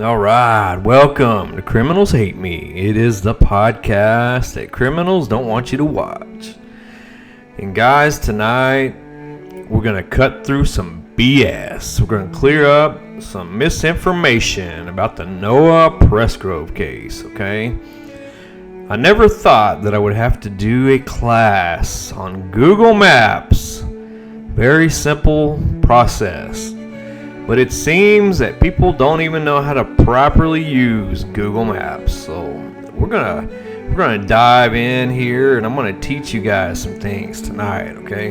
All right, welcome to Criminals Hate Me. It is the podcast that criminals don't want you to watch. And guys, tonight we're going to cut through some BS. We're going to clear up some misinformation about the Noah Presgrove case, okay? I never thought that I would have to do a class on Google Maps. Very simple process. But it seems that people don't even know how to properly use Google Maps. So we're gonna dive in here, and I'm gonna teach you guys some things tonight. Okay.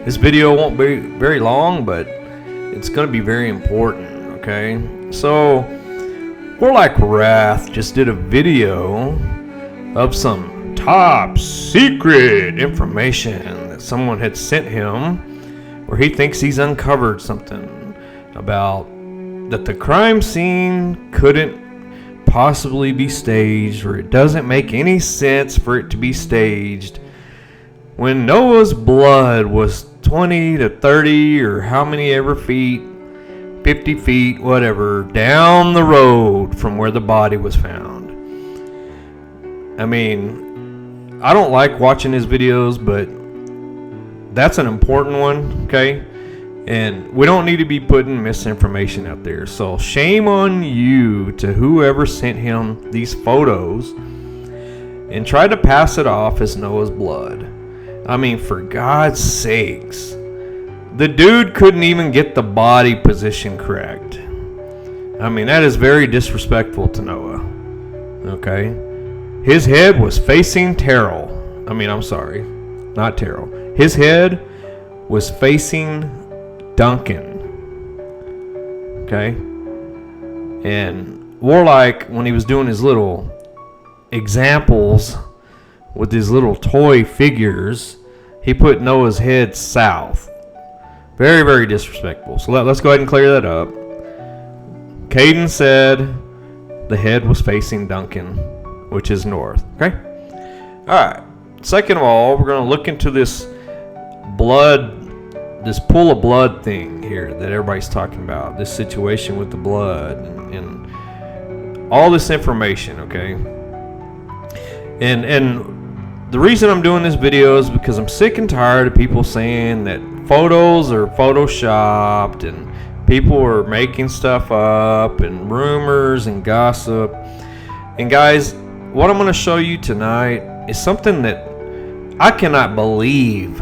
This video won't be very long, but it's gonna be very important. Okay. So More Like Wrath just did a video of some top secret information that someone had sent him, where he thinks he's uncovered something about that the crime scene couldn't possibly be staged, or it doesn't make any sense for it to be staged when Noah's blood was 20 to 30 or how many ever feet, 50 feet, whatever, down the road from where the body was found. I mean, I don't like watching his videos, but that's an important one, okay? And we don't need to be putting misinformation out there. So shame on you to whoever sent him these photos and tried to pass it off as Noah's blood. I mean, for God's sakes. The dude couldn't even get the body position correct. I mean, that is very disrespectful to Noah, okay? His head was facing Terrell. Not Terrell. His head was facing Duncan. Okay? And Warlike, when he was doing his little examples with his little toy figures, he put Noah's head south. Very, very disrespectful. So let's go ahead and clear that up. Caden said the head was facing Duncan, which is north. Okay? Alright. Second of all, we're going to look into this pool of blood thing here that everybody's talking about. This situation with the blood and all this information, okay? And the reason I'm doing this video is because I'm sick and tired of people saying that photos are photoshopped and people are making stuff up and rumors and gossip. And guys, what I'm going to show you tonight is something that I cannot believe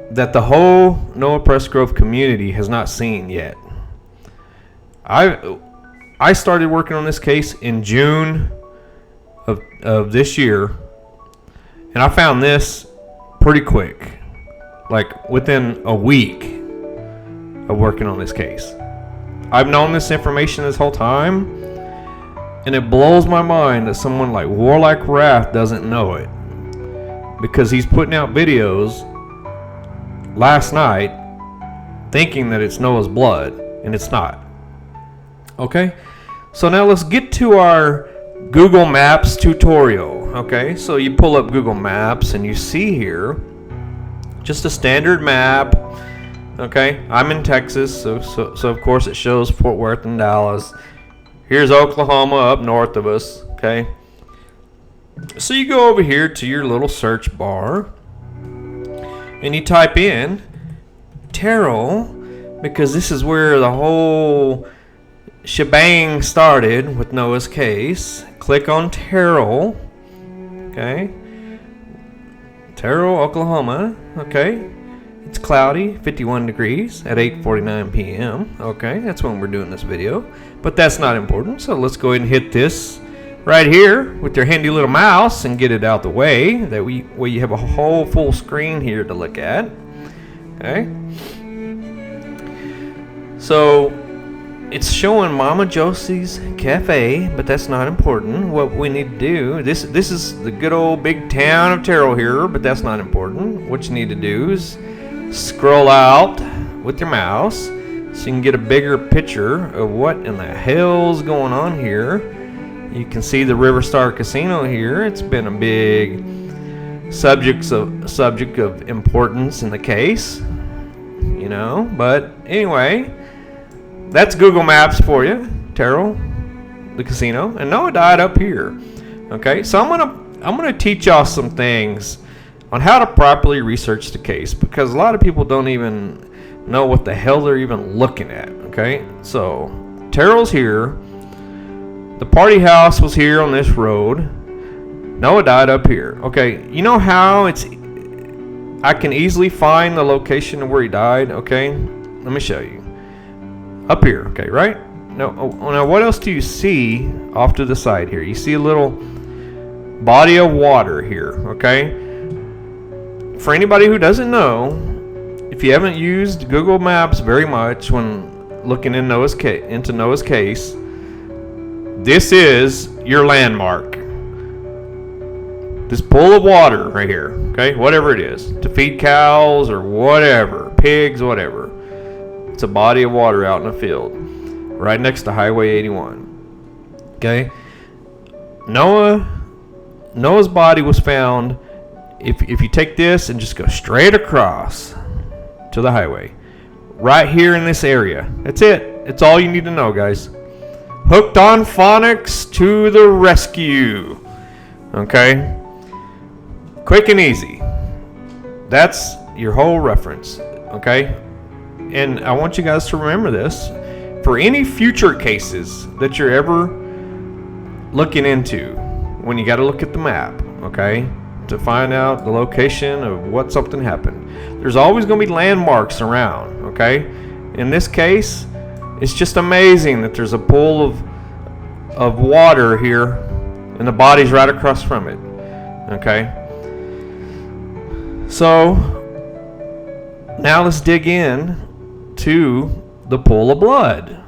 that the whole Noah Presgrove community has not seen yet. I started working on this case in June of this year, and I found this pretty quick, like within a week of working on this case. I've known this information this whole time, and it blows my mind that someone like War Like Wrath doesn't know it, because he's putting out videos last night thinking that it's Noah's blood, and it's not. Okay, so now let's get to our Google Maps tutorial. Okay, so you pull up Google Maps and you see here just a standard map. Okay, I'm in Texas, so of course it shows Fort Worth and Dallas. Here's Oklahoma up north of us. Okay, so you go over here to your little search bar and you type in Terrell, because this is where the whole shebang started with Noah's case. Click on Terrell. Okay, Terrell, Oklahoma. Okay, it's cloudy, 51 degrees at 8:49 p.m. Okay, that's when we're doing this video, but that's not important. So let's go ahead and hit this right here with your handy little mouse and get it out the way. That way you have a whole full screen here to look at. Okay. So it's showing Mama Josie's Cafe, but that's not important. What we need to do, this is the good old big town of Terrell here, but that's not important. What you need to do is scroll out with your mouse so you can get a bigger picture of what in the hell's going on here. You can see the River Star Casino here. It's been a big subject of importance in the case, you know. But anyway, that's Google Maps for you. Terrell, the casino, and Noah died up here. Okay, so I'm gonna teach y'all some things on how to properly research the case, because a lot of people don't even know what the hell they're even looking at. Okay, so Terrell's here. The party house was here on this road. Noah died up here. Okay, you know how I can easily find the location of where he died? Okay, let me show you. Up here, okay, right? Now what else do you see off to the side here? You see a little body of water here, okay? For anybody who doesn't know, if you haven't used Google Maps very much when looking in into Noah's case, this is your landmark. This pool of water right here, okay? Whatever it is, to feed cows or whatever, pigs, whatever. It's a body of water out in the field, right next to Highway 81. Okay? Noah's body was found, if you take this and just go straight across to the highway, right here in this area. That's it. It's all you need to know, guys. Hooked on Phonics to the rescue. Okay? Quick and easy. That's your whole reference. Okay? And I want you guys to remember this. For any future cases that you're ever looking into, when you got to look at the map, okay, to find out the location of what something happened, there's always going to be landmarks around, okay? In this case, it's just amazing that there's a pool of water here and the body's right across from it, okay? So now let's dig in to the pool of blood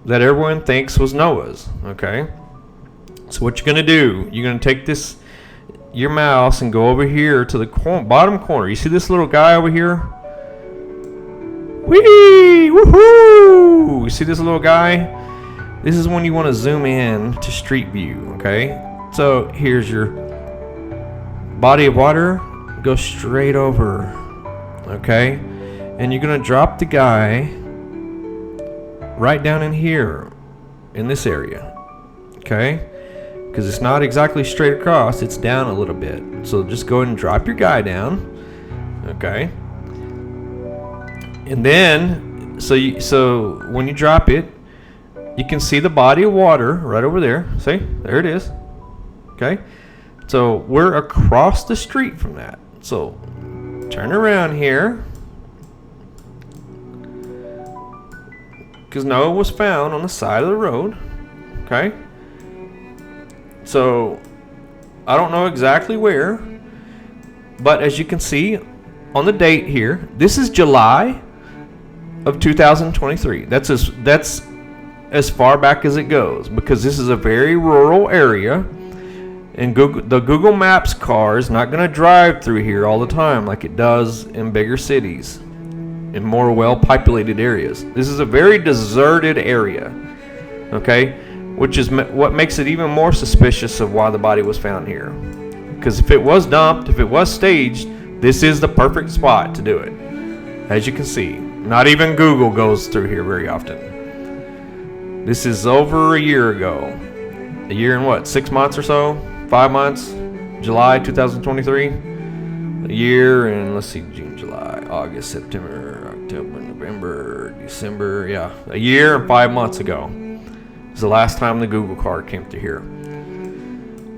that everyone thinks was Noah's, okay? So what you're going to do, you're going to take your mouse and go over here to the bottom corner. You see this little guy over here? Whee! Woohoo! You see this little guy? This is when you want to zoom in to Street View, okay? So here's your body of water. Go straight over, okay? And you're going to drop the guy right down in here, in this area, okay? Because it's not exactly straight across, it's down a little bit. So just go ahead and drop your guy down, okay? And then, so when you drop it, you can see the body of water right over there. See, there it is, okay? So we're across the street from that. So turn around here, because Noah was found on the side of the road, okay? So I don't know exactly where, but as you can see on the date here, this is July of 2023. That's as far back as it goes, because this is a very rural area, and the Google Maps car is not going to drive through here all the time like it does in bigger cities, in more well-populated areas. This is a very deserted area, okay? Which is what makes it even more suspicious of why the body was found here. Because if it was dumped, if it was staged, this is the perfect spot to do it. As you can see, not even Google goes through here very often. This is over a year ago. A year and what, 6 months or so? 5 months? July 2023? A year and, let's see, June, July, August, September, October, November, December. Yeah, a year and 5 months ago was the last time the Google car came through here.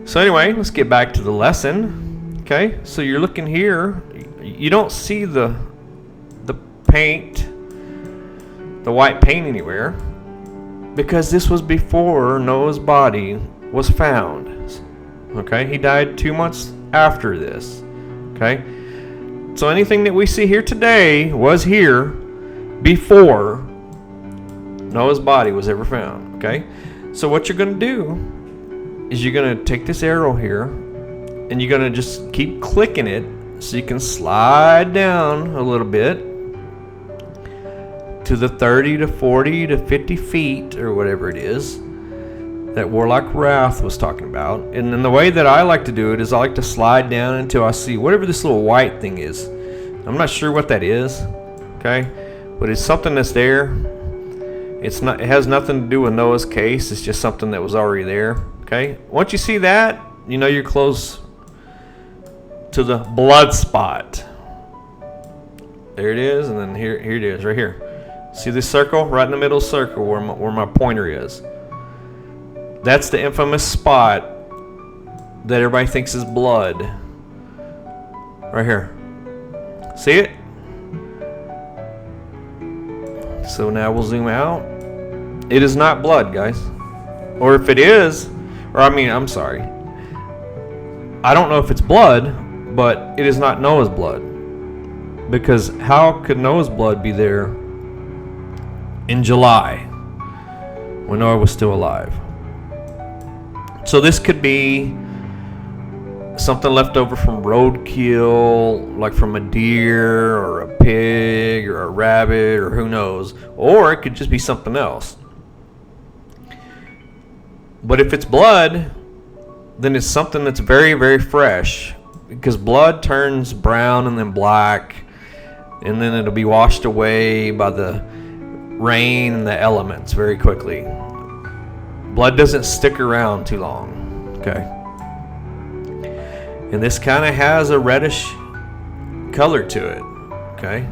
So anyway, let's get back to the lesson. Okay, so you're looking here. You don't see the paint, the white paint anywhere, because this was before Noah's body was found. Okay, he died 2 months after this. Okay, so anything that we see here today was here before Noah's body was ever found. Okay, so what you're going to do is you're going to take this arrow here and you're going to just keep clicking it so you can slide down a little bit to the 30 to 40 to 50 feet or whatever it is that Warlock Wrath was talking about. And then the way that I like to do it is I like to slide down until I see whatever this little white thing is. I'm not sure what that is, okay, but it's something that's there. It's not. It has nothing to do with Noah's case. It's just something that was already there. Okay. Once you see that, you know you're close to the blood spot. There it is, and then here it is, right here. See this circle? Right in the middle circle where my pointer is. That's the infamous spot that everybody thinks is blood. Right here. See it? So now we'll zoom out. It is not blood, guys. Or if it is, I'm sorry. I don't know if it's blood, but it is not Noah's blood. Because how could Noah's blood be there in July when Noah was still alive? So this could be something left over from roadkill, like from a deer or a pig or a rabbit or who knows. Or it could just be something else. But if it's blood, then it's something that's very, very fresh. Because blood turns brown and then black, and then it'll be washed away by the rain and the elements very quickly. Blood doesn't stick around too long. Okay. And this kind of has a reddish color to it. Okay.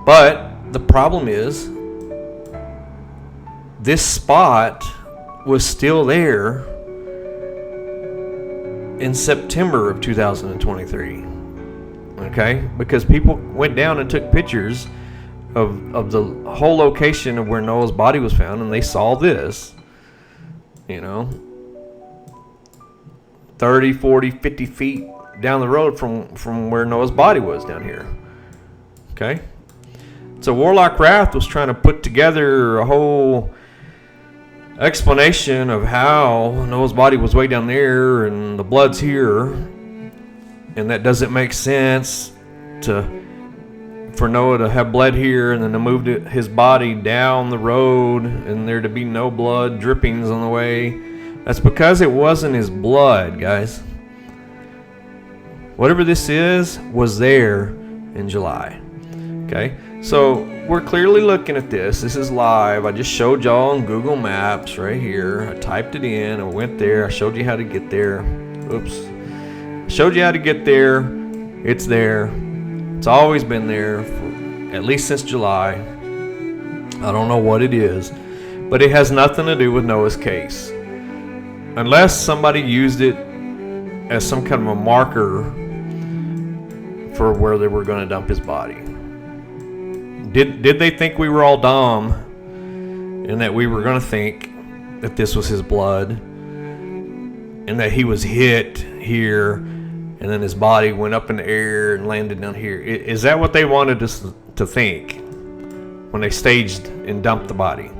But the problem is, this spot was still there in September of 2023. Okay? Because people went down and took pictures of the whole location of where Noah's body was found, and they saw this. 30, 40, 50 feet down the road from where Noah's body was down here. Okay? So Warlock Wrath was trying to put together a whole explanation of how Noah's body was way down there and the blood's here, and that doesn't make sense for Noah to have blood here and then to move his body down the road and there to be no blood drippings on the way. That's because it wasn't his blood, guys. Whatever this is was there in July. Okay, so we're clearly looking at this. This is live. I just showed y'all on Google Maps right here. I typed it in. I went there. I showed you how to get there. Oops. I showed you how to get there. It's there. It's always been there for at least since July. I don't know what it is, but it has nothing to do with Noah's case. Unless somebody used it as some kind of a marker for where they were going to dump his body. Did they think we were all dumb and that we were going to think that this was his blood and that he was hit here and then his body went up in the air and landed down here? Is that what they wanted us to think when they staged and dumped the body?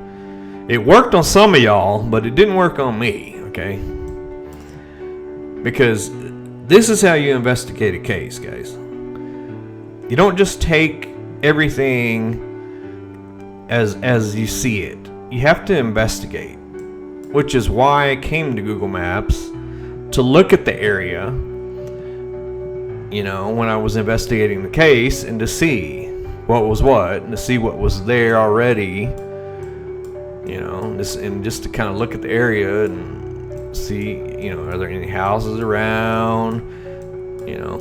It worked on some of y'all, but it didn't work on me, okay? Because this is how you investigate a case, guys. You don't just take everything as you see it. You have to investigate, which is why I came to Google Maps to look at the area, when I was investigating the case, and to see what was what, and to see what was there already, and just to kind of look at the area and see, are there any houses around,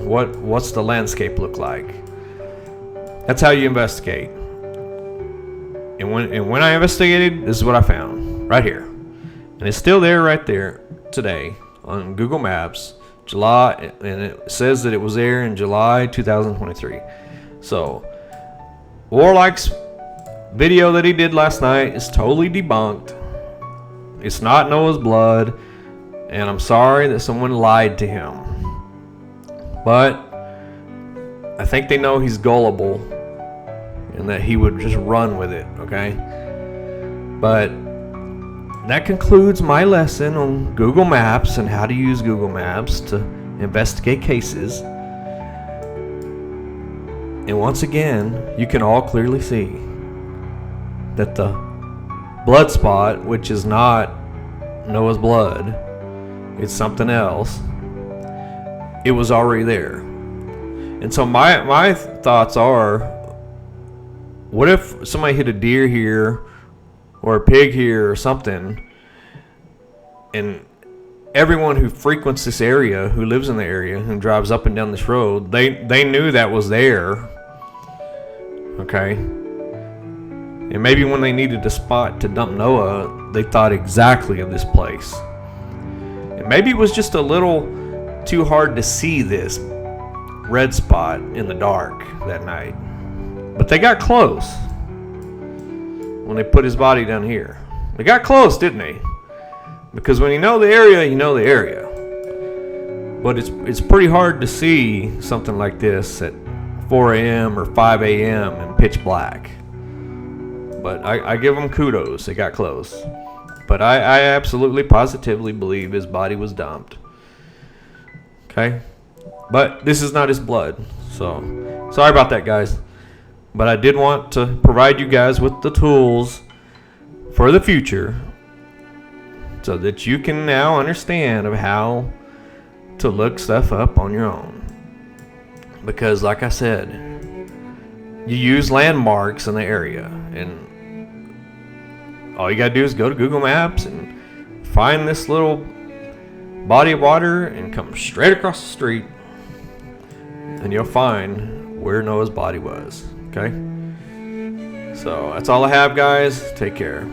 what's the landscape look like. That's how you investigate. And when I investigated, this is what I found right here. And it's still there right there today on Google Maps, July, and it says that it was there in July 2023. So Warlock's video that he did last night is totally debunked. It's not Noah's blood, and I'm sorry that someone lied to him. But I think they know he's gullible and that he would just run with it, okay? But that concludes my lesson on Google Maps and how to use Google Maps to investigate cases. And once again, you can all clearly see that the blood spot, which is not Noah's blood, it's something else, it was already there. And so my thoughts are, what if somebody hit a deer here or a pig here or something. And everyone who frequents this area, who lives in the area, who drives up and down this road, they knew that was there. Okay? And maybe when they needed a spot to dump Noah, they thought exactly of this place. And maybe it was just a little too hard to see this red spot in the dark that night. But they got close when they put his body down here. They got close, didn't they? Because when you know the area, you know the area. But it's pretty hard to see something like this at 4 a.m. or 5 a.m. in pitch black. But I give them kudos. They got close. But I absolutely, positively believe his body was dumped. Okay? But this is not his blood. So, sorry about that, guys. But I did want to provide you guys with the tools for the future so that you can now understand of how to look stuff up on your own. Because like I said, you use landmarks in the area, and all you gotta do is go to Google Maps and find this little body of water and come straight across the street, and you'll find where Noah's body was. Okay? So that's all I have, guys. Take care.